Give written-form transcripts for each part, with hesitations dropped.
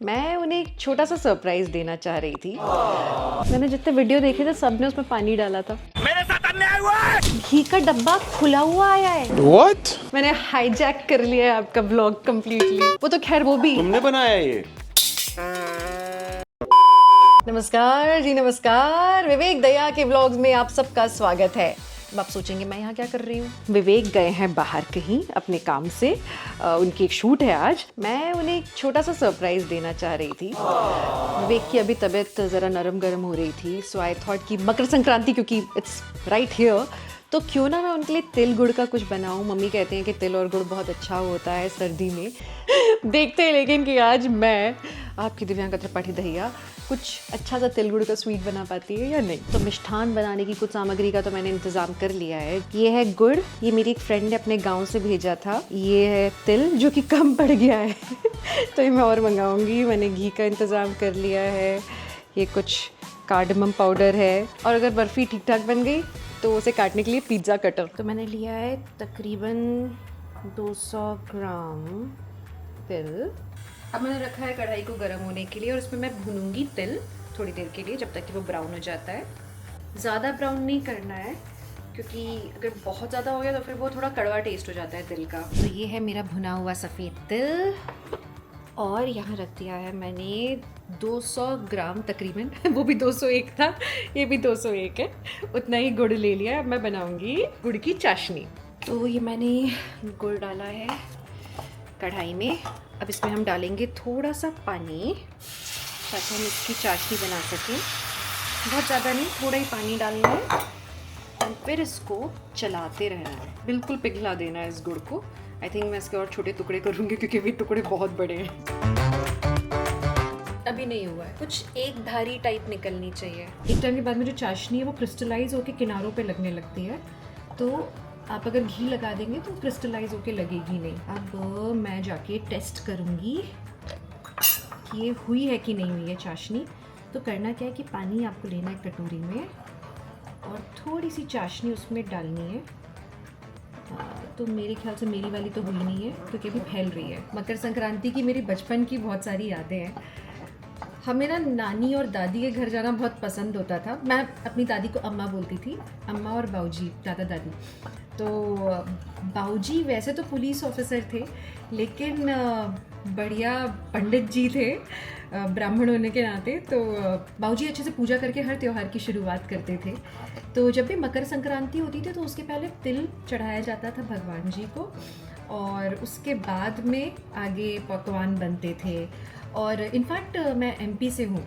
मैं उन्हें एक छोटा सा सरप्राइज देना चाह रही थी। मैंने जितने वीडियो देखे थे सबने उसमें पानी डाला था। मेरे साथ अन्याय हुआ है। घी का डब्बा खुला हुआ आया है। What? मैंने हाईजैक कर लिया है आपका ब्लॉग कंप्लीटली। वो तो खैर वो भी तुमने बनाया ये? नमस्कार जी, नमस्कार। विवेक दया के व्लॉग्स में आप सबका स्वागत है। अब आप सोचेंगे मैं यहाँ क्या कर रही हूँ। विवेक गए हैं बाहर कहीं अपने काम से, उनकी एक शूट है आज। मैं उन्हें एक छोटा सा सरप्राइज देना चाह रही थी। विवेक की अभी तबीयत ज़रा नरम गरम हो रही थी, सो आई थॉट कि मकर संक्रांति क्योंकि इट्स राइट हियर, तो क्यों ना मैं उनके लिए तिल गुड़ का कुछ बनाऊं। मम्मी कहते हैं कि तिल और गुड़ बहुत अच्छा होता है सर्दी में। देखते हैं लेकिन कि आज मैं आपकी दिव्यांका त्रिपाठी दहिया कुछ अच्छा सा तिल गुड़ का स्वीट बना पाती है या नहीं। तो मिष्ठान बनाने की कुछ सामग्री का तो मैंने इंतज़ाम कर लिया है। ये है गुड़, ये मेरी एक फ्रेंड ने अपने गांव से भेजा था। ये है तिल जो कि कम पड़ गया है तो ये मैं और मंगाऊंगी। मैंने घी का इंतज़ाम कर लिया है। ये कुछ कार्डमम पाउडर है, और अगर बर्फ़ी ठीक ठाक बन गई तो उसे काटने के लिए पिज़्ज़ा कटर। तो मैंने लिया है तकरीबन 200 ग्राम तिल। अब मैंने रखा है कढ़ाई को गर्म होने के लिए, और इसमें मैं भूनूंगी तिल थोड़ी देर के लिए, जब तक कि वो ब्राउन हो जाता है। ज़्यादा ब्राउन नहीं करना है क्योंकि अगर बहुत ज़्यादा हो गया तो फिर वो थोड़ा कड़वा टेस्ट हो जाता है तिल का। तो ये है मेरा भुना हुआ सफ़ेद तिल, और यहाँ रख दिया है मैंने 200 ग्राम तकरीबन वो भी 201 था, ये भी 201 है। उतना ही गुड़ ले लिया। अब मैं बनाऊंगी गुड़ की चाशनी। तो ये मैंने गुड़ डाला है कढ़ाई में। अब इसमें हम डालेंगे थोड़ा सा पानी ताकि हम इसकी चाशनी बना सकें। बहुत ज़्यादा नहीं, थोड़ा ही पानी डालना है, और फिर इसको चलाते रहना है, बिल्कुल पिघला देना है इस गुड़ को। आई थिंक मैं इसके और छोटे टुकड़े करूँगी क्योंकि अभी टुकड़े बहुत बड़े हैं। अभी नहीं हुआ है, कुछ एक धारी टाइप निकलनी चाहिए। एक टाइम के बाद में जो चाशनी है वो क्रिस्टलाइज होकर किनारों पे लगने लगती है, तो आप अगर घी लगा देंगे तो क्रिस्टलाइज होके लगेगी नहीं। अब मैं जाके टेस्ट करूँगी कि ये हुई है कि नहीं हुई है चाशनी। तो करना क्या है कि पानी आपको लेना है कटोरी में, और थोड़ी सी चाशनी उसमें डालनी है। तो मेरे ख्याल से मेरी वाली तो हुई नहीं है क्योंकि अभी फैल रही है। मकर संक्रांति की मेरी बचपन की बहुत सारी यादें हैं। हमें ना नानी और दादी के घर जाना बहुत पसंद होता था। मैं अपनी दादी को अम्मा बोलती थी, अम्मा और बाऊजी, दादा दादी। तो बाऊजी वैसे तो पुलिस ऑफिसर थे, लेकिन बढ़िया पंडित जी थे ब्राह्मण होने के नाते। तो बाऊजी अच्छे से पूजा करके हर त्यौहार की शुरुआत करते थे। तो जब भी मकर संक्रांति होती थी तो उसके पहले तिल चढ़ाया जाता था भगवान जी को, और उसके बाद में आगे पकवान बनते थे। और इनफैक्ट मैं एमपी से हूँ,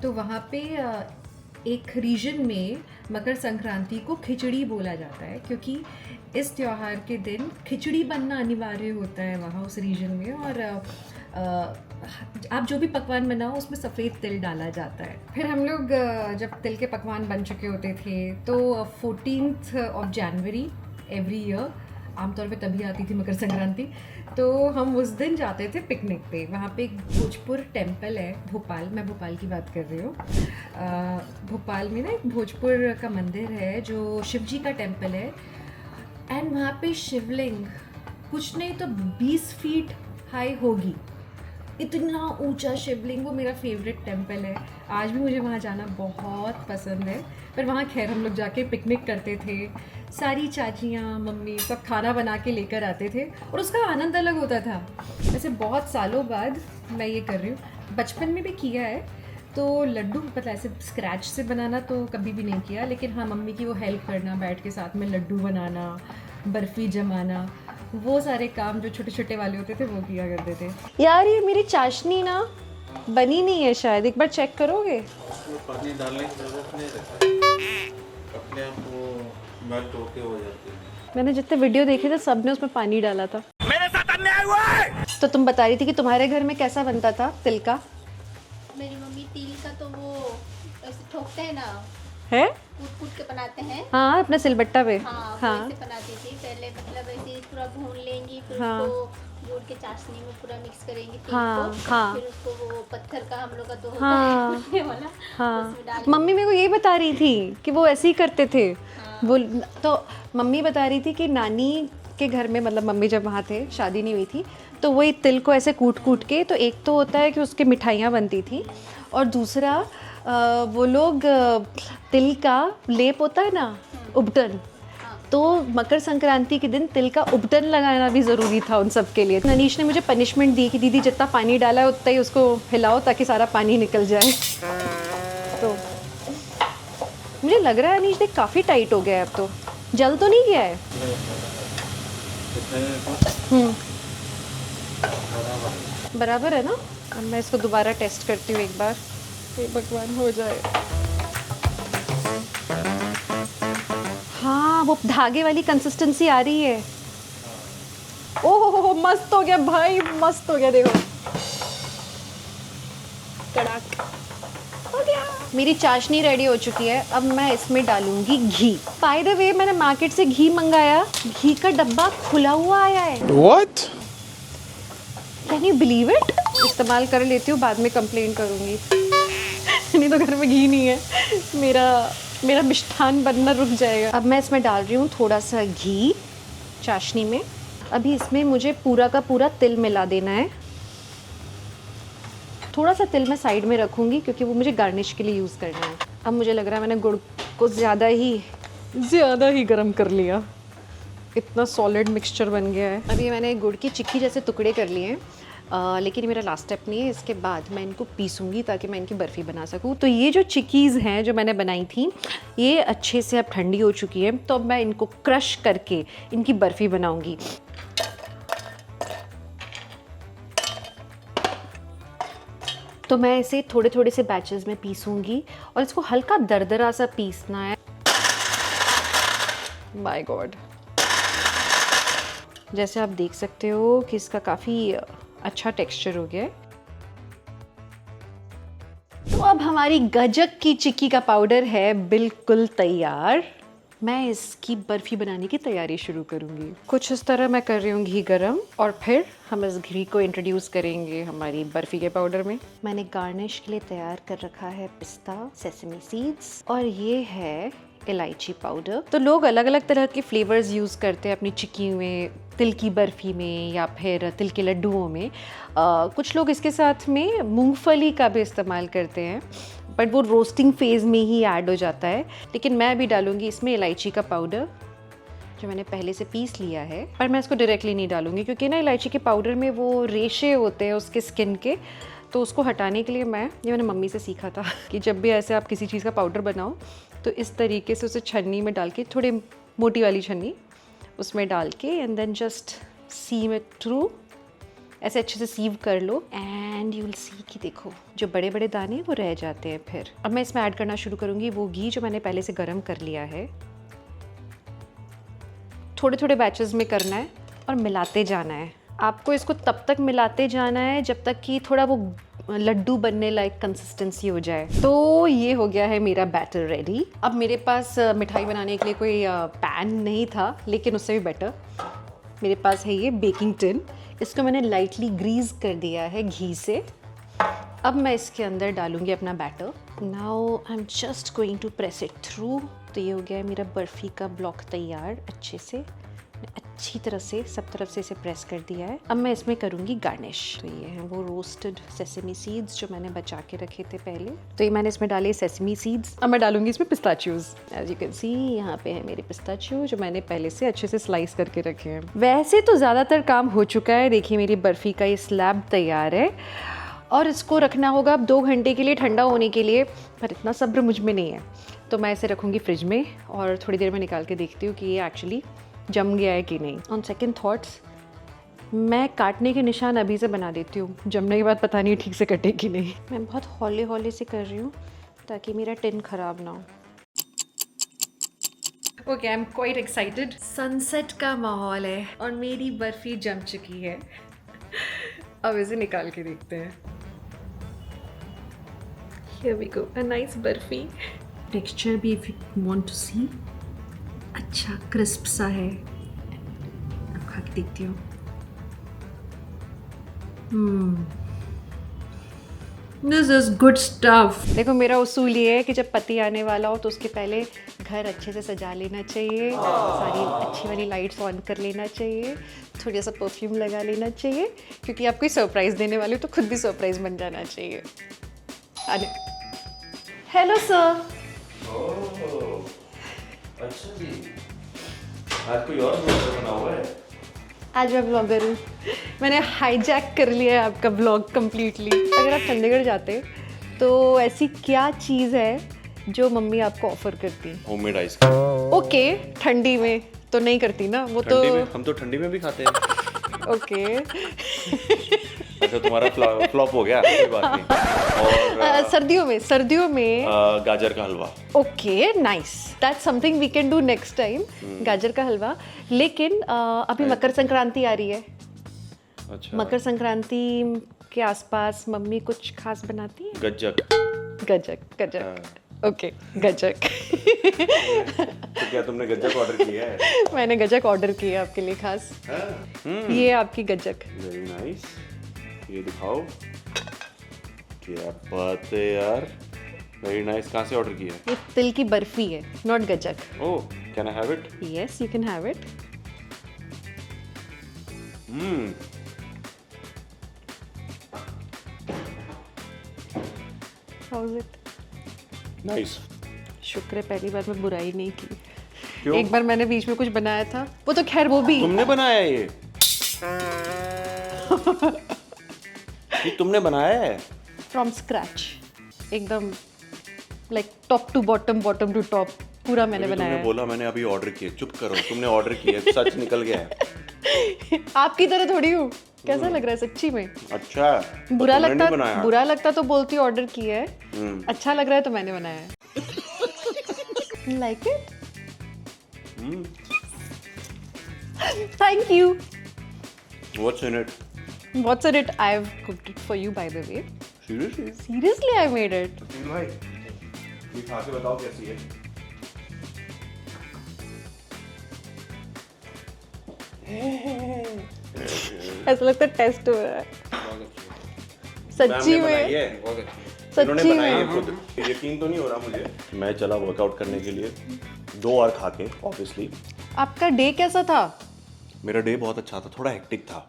तो वहाँ पे एक रीजन में मकर संक्रांति को खिचड़ी बोला जाता है, क्योंकि इस त्यौहार के दिन खिचड़ी बनना अनिवार्य होता है वहाँ उस रीजन में। और आप जो भी पकवान बनाओ उसमें सफ़ेद तिल डाला जाता है। फिर हम लोग जब तिल के पकवान बन चुके होते थे तो 14th of January every year, आमतौर पे तभी आती थी मकर संक्रांति, तो हम उस दिन जाते थे पिकनिक पे। वहाँ पे एक भोजपुर टेम्पल है, भोपाल, मैं भोपाल की बात कर रही हूँ। भोपाल में ना एक भोजपुर का मंदिर है जो शिव जी का टेम्पल है, एंड वहाँ पे शिवलिंग कुछ नहीं तो 20 फीट हाई होगी, इतना ऊंचा शिवलिंग। वो मेरा फेवरेट टेम्पल है, आज भी मुझे वहाँ जाना बहुत पसंद है। पर वहाँ खैर हम लोग जाके पिकनिक करते थे, सारी चाचियाँ मम्मी सब खाना बना के लेकर आते थे, और उसका आनंद अलग होता था। वैसे बहुत सालों बाद मैं ये कर रही हूँ, बचपन में भी किया है। तो लड्डू पता ऐसे स्क्रैच से बनाना तो कभी भी नहीं किया, लेकिन हाँ मम्मी की वो हेल्प करना, बैठ के साथ में लड्डू बनाना, बर्फ़ी जमाना, वो सारे काम जो छोटे छोटे वाले होते थे वो किया करते थे। यार ये मेरी चाशनी ना बनी नहीं है शायद, एक बार चेक करोगे? पानी डालने की जरूरत नहीं रहती, अपने आप वो मेल्ट होके हो जाती है। मैंने जितने वीडियो देखे थे सबने उसमें पानी डाला था। मेरे साथ अन्याय हुआ है। तो तुम बता रही थी कि तुम्हारे घर में कैसा बनता था तिल का? मेरी मम्मी तिल का तो वो ऐसे ठोकते हैं ना, है कूट के बनाते हैं। हाँ, अपने सिलबट्टा पे। हाँ, हाँ। वैसे बनाती थी पहले, मतलब ऐसे पूरा भून लेंगी, फिर हाँ। उसको गुड़ के चाशनी में पूरा मिक्स करेंगे तिल हाँ, को, हाँ। फिर उसको वो पत्थर का हम लोग का तो होता हाँ। है कूटने वाला, हाँ, उसमें डाल मम्मी मेरे को यही बता रही थी कि वो ऐसे ही करते थे। हाँ। वो तो मम्मी बता रही थी कि नानी के घर में, मतलब मम्मी जब वहाँ थे, शादी नहीं हुई थी, तो वही तिल को ऐसे कूट कूट के, तो एक तो होता है कि उसके मिठाइयाँ बनती थी, और दूसरा वो लोग तिल का लेप होता है ना, उबटन, तो मकर संक्रांति के दिन तिल का उबटन लगाना भी ज़रूरी था उन सब के लिए। अनीश ने मुझे पनिशमेंट दी कि दीदी जितना पानी डाला है उतना ही उसको हिलाओ ताकि सारा पानी निकल जाए। तो मुझे लग रहा है अनीश देख काफ़ी टाइट हो गया है अब, तो जल तो नहीं गया है? बराबर है ना? अब मैं इसको दोबारा टेस्ट करती हूँ एक बार, हे भगवान हो जाए। हाँ, वो धागे वाली कंसिस्टेंसी आ रही है। ओह मस्त हो गया भाई, मस्त हो गया, देखो कड़ाक हो गया। मेरी चाशनी रेडी हो चुकी है, अब मैं इसमें डालूंगी घी। बाय द वे मैंने मार्केट से घी मंगाया, घी का डब्बा खुला हुआ आया है। What? Can you believe it? इस्तेमाल कर लेती हूँ, बाद में कंप्लेन करूँगी। नहीं तो घर में घी नहीं है, मेरा मिष्ठान बनना रुक जाएगा। अब मैं इसमें डाल रही हूँ थोड़ा सा घी चाशनी में। अभी इसमें मुझे पूरा का पूरा तिल मिला देना है। थोड़ा सा तिल मैं साइड में रखूँगी क्योंकि वो मुझे गार्निश के लिए यूज़ करना है। अब मुझे लग रहा है मैंने गुड़ को ज़्यादा ही गर्म कर लिया, इतना सॉलिड मिक्सचर बन गया है। अभी मैंने गुड़ की चिक्की जैसे टुकड़े कर लिए हैं, लेकिन मेरा लास्ट स्टेप नहीं है। इसके बाद मैं इनको पीसूँगी ताकि मैं इनकी बर्फ़ी बना सकूँ। तो ये जो चिक्कीज़ हैं जो मैंने बनाई थी, ये अच्छे से अब ठंडी हो चुकी है, तो अब मैं इनको क्रश करके इनकी बर्फ़ी बनाऊँगी। तो मैं इसे थोड़े थोड़े से बैचेस में पीसूँगी और इसको हल्का दरदरा सा पीसना है। माय गॉड, जैसे आप देख सकते हो कि इसका काफ़ी अच्छा टेक्सचर हो गया है। तो अब हमारी गजक की चिक्की का पाउडर है बिल्कुल तैयार। मैं इसकी बर्फ़ी बनाने की तैयारी शुरू करूँगी। कुछ इस तरह मैं कर रही हूँ घी गरम, और फिर हम इस घी को इंट्रोड्यूस करेंगे हमारी बर्फ़ी के पाउडर में। मैंने गार्निश के लिए तैयार कर रखा है पिस्ता, सेसमी सीड्स, और ये है इलायची पाउडर। तो लोग अलग अलग तरह के फ्लेवर्स यूज़ करते हैं अपनी चिक्की में, तिल की बर्फ़ी में या फिर तिल के लड्डुओं में। कुछ लोग इसके साथ में मूंगफली का भी इस्तेमाल करते हैं, बट वो रोस्टिंग फेज़ में ही ऐड हो जाता है। लेकिन मैं अभी डालूँगी इसमें इलायची का पाउडर जो मैंने पहले से पीस लिया है, पर मैं इसको डायरेक्टली नहीं डालूँगी क्योंकि ना इलायची के पाउडर में वो रेशे होते हैं उसके स्किन के, तो उसको हटाने के लिए ये मैंने मम्मी से सीखा था कि जब भी ऐसे आप किसी चीज़ का पाउडर बनाओ तो इस तरीके से उसे छन्नी में डाल के, थोड़ी मोटी वाली छन्नी उसमें डाल के, and then just sieve it through, ऐसे अच्छे से सीव कर लो, एंड यू विल सी कि देखो जो बड़े बड़े दाने वो रह जाते हैं। फिर अब मैं इसमें ऐड करना शुरू करूँगी वो घी जो मैंने पहले से गर्म कर लिया है। थोड़े थोड़े बैचेस में करना है और मिलाते जाना है। आपको इसको तब तक मिलाते जाना है जब तक कि थोड़ा वो लड्डू बनने लायक कंसिस्टेंसी हो जाए। तो ये हो गया है मेरा बैटर रेडी। अब मेरे पास मिठाई बनाने के लिए कोई पैन नहीं था, लेकिन उससे भी बेटर मेरे पास है ये बेकिंग टिन। इसको मैंने लाइटली ग्रीस कर दिया है घी से। अब मैं इसके अंदर डालूंगी अपना batter. Now I am just going to press it through. तो ये हो गया है मेरा बर्फ़ी का ब्लॉक तैयार। अच्छे से अच्छी तरह से सब तरफ से इसे प्रेस कर दिया है। अब मैं इसमें करूँगी गार्निश। तो ये हैं वो रोस्टेड सेसमी सीड्स जो मैंने बचा के रखे थे पहले। तो ये मैंने इसमें डाले सेसमी सीड्स। अब मैं डालूंगी इसमें पिस्ताचियोज। एज यू कैन सी यहाँ पे है मेरे पिस्ताचियो जो मैंने पहले से अच्छे से स्लाइस करके रखे हैं। वैसे तो ज़्यादातर काम हो चुका है। देखिए मेरी बर्फ़ी का ये स्लैब तैयार है और इसको रखना होगा अब 2 घंटे के लिए ठंडा होने के लिए, पर इतना सब्र मुझ में नहीं है। तो मैं इसे रखूँगी फ्रिज में और थोड़ी देर में निकाल के देखती हूँ कि ये एक्चुअली जम गया है कि नहीं। ऑन सेकंड थॉट्स मैं काटने के निशान अभी से बना देती हूँ, जमने के बाद पता नहीं ठीक से कटे कि नहीं। मैं बहुत हौले हौले से कर रही हूँ ताकि मेरा टिन ख़राब ना हो। Okay, I am quite excited. Sunset का माहौल है और मेरी बर्फ़ी जम चुकी है। अब इसे निकाल के देखते हैं। Here we go, a nice barfi. Texture भी if you want to see अच्छा क्रिस्प सा है। अब खा के देखती हूँ। This is good stuff. देखो मेरा उसूल ये है कि जब पति आने वाला हो तो उसके पहले घर अच्छे से सजा लेना चाहिए, सारी अच्छी वाली लाइट्स ऑन कर लेना चाहिए, थोड़ा सा परफ्यूम लगा लेना चाहिए, क्योंकि आप कोई सरप्राइज देने वाले हो तो खुद भी सरप्राइज बन जाना चाहिए। Hello sir. अच्छा जी, आज कोई और ब्लॉगर बना हुआ है? आज मैं ब्लॉगर हूँ, मैंने हाईजैक कर लिया है आपका ब्लॉग कम्प्लीटली। अगर आप चंडीगढ़ जाते तो ऐसी क्या चीज़ है जो मम्मी आपको ऑफर करती? Homemade ice cream. ओके, ठंडी में तो नहीं करती ना वो तो। ठंडी में हम तो ठंडी में भी खाते हैं। ओके। अच्छा तुम्हारा फ्लॉप हो गया, कोई बात नहीं। और सर्दियों में गाजर का halwa. Okay nice, that's something we can do next time, गाजर का हलवा। लेकिन अभी मकर संक्रांति आ रही है। अच्छा। मकर संक्रांति के आसपास मम्मी कुछ खास बनाती है? गज्जक। गजक ओके, गजक। तो क्या तुमने गज्जक ऑर्डर किया है? मैंने गजक ऑर्डर किया आपके लिए खास। ये आपकी गजक। Very nice. ये दिखाओ, क्या बात है यार, वेरी नाइस। कहाँ से ऑर्डर किया है? ये तिल की बर्फी है, not gajak. Oh, can I have it? Yes, you can have it. How is it? Nice. शुक्र है पहली बार मैं बुराई नहीं की। क्यों? एक बार मैंने बीच में कुछ बनाया था, वो तो खैर वो भी तुमने बनाया ये? ये तुमने बनाया है? फ्रॉम स्क्रैच, एकदम like top to bottom, bottom to top, पूरा मैंने अभी बनाया तुमने है। बोला मैंने अभी ऑर्डर किया। चुप करो, तुमने ऑर्डर किया, सच निकल गया है। आपकी तरह थोड़ी हूँ। कैसा लग रहा है सच्ची में? अच्छा, तो बुरा तुमने नहीं लगता बनाया? बुरा लगता तो बोलती ऑर्डर किया है, अच्छा लग रहा है तो मैंने बनाया है। Like it? Thank you. What's in it? What's in it? I've cooked it for you, by the way. Seriously? Seriously, I made it. भाई, ये खा के बताओ कैसी है? ऐसा लगता है टेस्ट हो रहा है सच्ची मैम ने बनाई में। है। इन्होंने सच्ची बनाई है में। खुद। यकीन तो नहीं हो रहा मुझे। मैं चला वर्कआउट करने के लिए 2 आवर खा के, ऑब्वियसली। आपका डे कैसा था? मेरा डे बहुत अच्छा था, थोड़ा हेक्टिक था।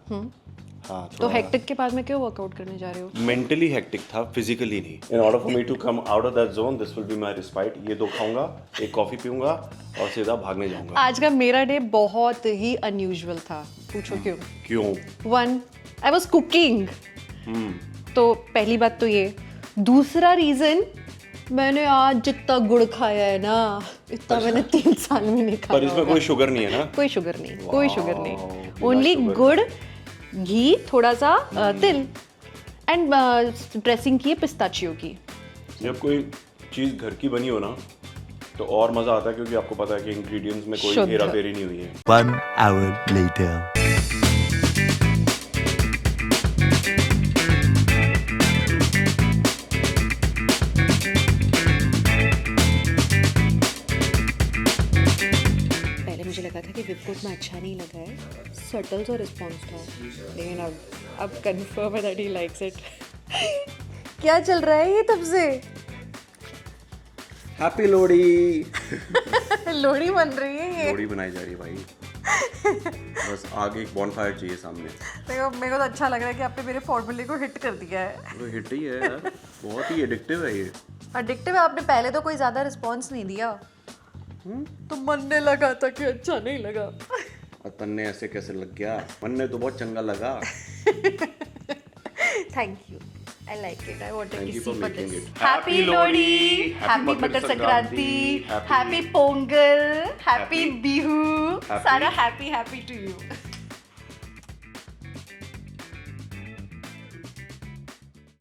हाँ, तो हेक्टिक के बाद में क्यों वर्कआउट करने जा रहे हो? मेंटली हेक्टिक था, फिजिकली नहीं। In order for me to come out of that zone, this will be my respite. ये 2 खाऊंगा, एक कॉफी पीऊंगा और सीधा भागने जाऊंगा। आज का मेरा डे बहुत ही अनयूजुअल था। पूछो क्यों? क्यों? 1, आई वाज कुकिंग, तो पहली बात तो ये। दूसरा रीजन, मैंने आज जितना गुड़ खाया है ना, इतना मैंने 3 साल में नहीं खाया पर इसमें होगा। कोई शुगर नहीं है ना? कोई शुगर नहीं, कोई शुगर नहीं, बिना ओनली शुगर गुड़, घी, थोड़ा सा तिल एंड ड्रेसिंग की है पिस्ताचियो की। जब कोई चीज़ घर की बनी हो ना तो और मज़ा आता है, क्योंकि आपको पता है कि इंग्रेडिएंट्स में कोई शुद्ध। हेरा फेरी नहीं हुई है। 1 hour later. पहले मुझे लगा था कि विपकोट में अच्छा नहीं लगा है, सटल सा रिस्पॉन्स था, लेकिन अब कंफर्म है दैट ही लाइक्स इट। क्या चल रहा है ये तब से? हैप्पी लोहड़ी। लोहड़ी बन रही है ये। लोहड़ी बनाई जा रही है भाई। बस आगे एक बॉनफायर चाहिए सामने। मेरे को तो अच्छा लग रहा है कि आपने मेरे फॉर्मूले को हिट कर दिया है। तो हिट ही है यार, बहुत ही एडिक्टिव है ये। एडिक्टिव है। आपने पहले तो कोई ज्यादा रिस्पॉन्स नहीं दिया, तो मन ने लगा था कि अच्छा नहीं लगा। और तन्ने ऐसे कैसे लग गया? मन ने तो बहुत चंगा लगा। Thank you, I like it, I wanted Thank to you C for for making this. it. Happy Happy Lohri, Lohri, happy happy Makar Makar Sankranti, Sankranti, happy Pongal, happy Happy- Bihu, Happy- सारा हैप्पी हैप्पी टू यू।